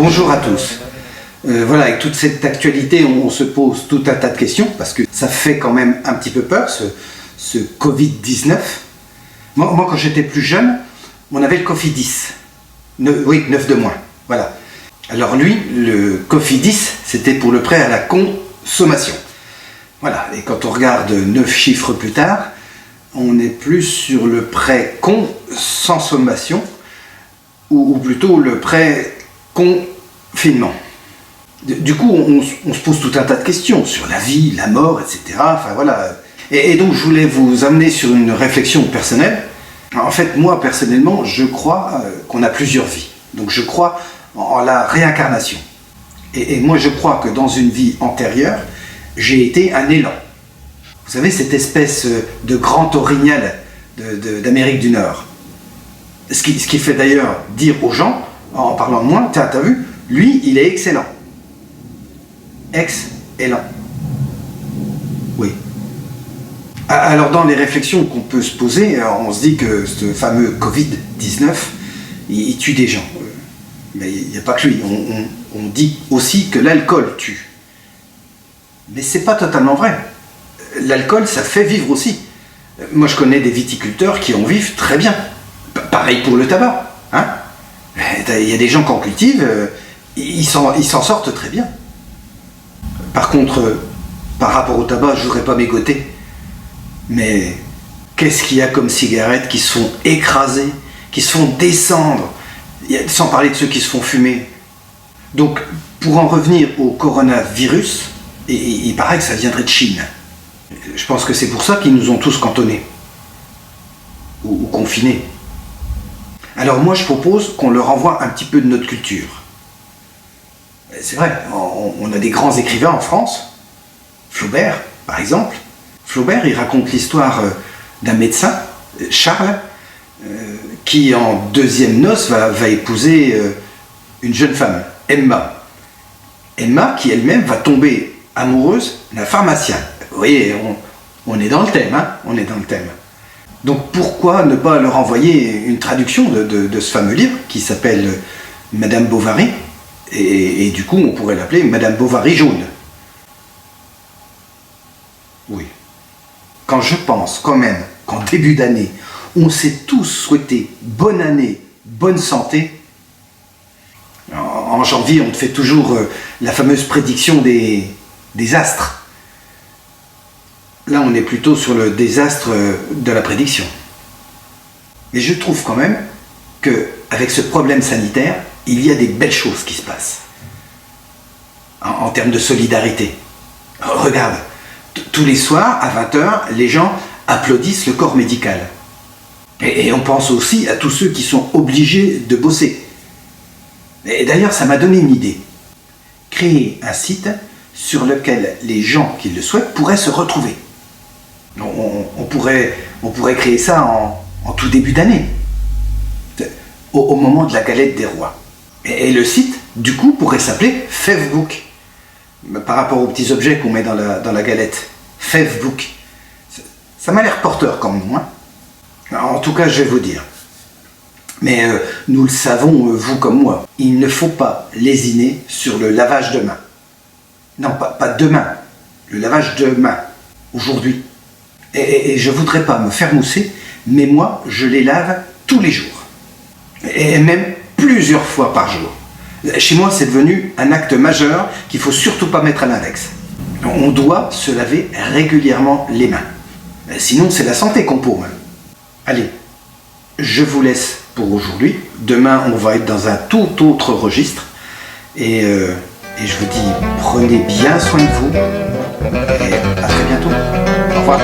Bonjour à tous. Voilà, avec toute cette actualité, on se pose tout un tas de questions parce que ça fait quand même un petit peu peur, ce Covid-19. Moi, quand j'étais plus jeune, on avait le Cofidis. Oui, 9 de moins. Voilà. Alors lui, le Cofidis, c'était pour le prêt à la consommation. Voilà. Et quand on regarde 9 chiffres plus tard, on est plus sur le prêt consommation ou plutôt le prêt confinement. Du coup, on se pose tout un tas de questions sur la vie, la mort, etc. Enfin voilà. Et donc, je voulais vous amener sur une réflexion personnelle. En fait, moi, personnellement, je crois qu'on a plusieurs vies. Donc, je crois en la réincarnation. Et moi, je crois que dans une vie antérieure, j'ai été un élan. Vous savez, cette espèce de grand orignal d'Amérique du Nord. Ce qui fait d'ailleurs dire aux gens, en parlant de moi, t'as vu, lui, il est excellent. Excellent. Oui. Alors, dans les réflexions qu'on peut se poser, on se dit que ce fameux Covid-19, il tue des gens. Mais il n'y a pas que lui. On dit aussi que l'alcool tue. Mais c'est pas totalement vrai. L'alcool, ça fait vivre aussi. Moi, je connais des viticulteurs qui en vivent très bien. Pareil pour le tabac. Hein. Il y a des gens qui en cultivent, ils s'en sortent très bien. Par contre, par rapport au tabac, je ne voudrais pas m'égoter. Mais qu'est-ce qu'il y a comme cigarettes qui se font écraser, qui se font descendre, sans parler de ceux qui se font fumer. Donc, pour en revenir au coronavirus, il paraît que ça viendrait de Chine. Je pense que c'est pour ça qu'ils nous ont tous cantonnés. Ou confinés. Alors moi, je propose qu'on leur envoie un petit peu de notre culture. C'est vrai, on a des grands écrivains en France. Flaubert, par exemple. Flaubert, il raconte l'histoire d'un médecin, Charles, qui en deuxième noces va épouser une jeune femme, Emma. Emma, qui elle-même va tomber amoureuse d'un pharmacien. Vous voyez, on est dans le thème, hein, on est dans le thème. Donc pourquoi ne pas leur envoyer une traduction de ce fameux livre qui s'appelle Madame Bovary, et du coup on pourrait l'appeler Madame Bovary jaune. Oui. Quand je pense quand même qu'en début d'année, on s'est tous souhaité bonne année, bonne santé, en janvier on te fait toujours la fameuse prédiction des astres. Là, on est plutôt sur le désastre de la prédiction. Mais je trouve quand même qu'avec ce problème sanitaire, il y a des belles choses qui se passent. En termes de solidarité. Regarde, tous les soirs, à 20h, les gens applaudissent le corps médical. Et on pense aussi à tous ceux qui sont obligés de bosser. Et d'ailleurs, ça m'a donné une idée. Créer un site sur lequel les gens qui le souhaitent pourraient se retrouver. On pourrait créer ça en tout début d'année, au moment de la galette des rois. Et le site, du coup, pourrait s'appeler Facebook, par rapport aux petits objets qu'on met dans la galette. Facebook. Ça m'a l'air porteur comme nom. Hein. En tout cas, je vais vous dire. Mais nous le savons, vous comme moi, il ne faut pas lésiner sur le lavage de mains. Non, pas demain. Le lavage de mains, aujourd'hui. Et je ne voudrais pas me faire mousser, mais moi, je les lave tous les jours. Et même plusieurs fois par jour. Chez moi, c'est devenu un acte majeur qu'il ne faut surtout pas mettre à l'index. On doit se laver régulièrement les mains. Sinon, c'est la santé qu'on paume. Allez, je vous laisse pour aujourd'hui. Demain, on va être dans un tout autre registre. Et je vous dis, prenez bien soin de vous. Et à très bientôt. Au revoir.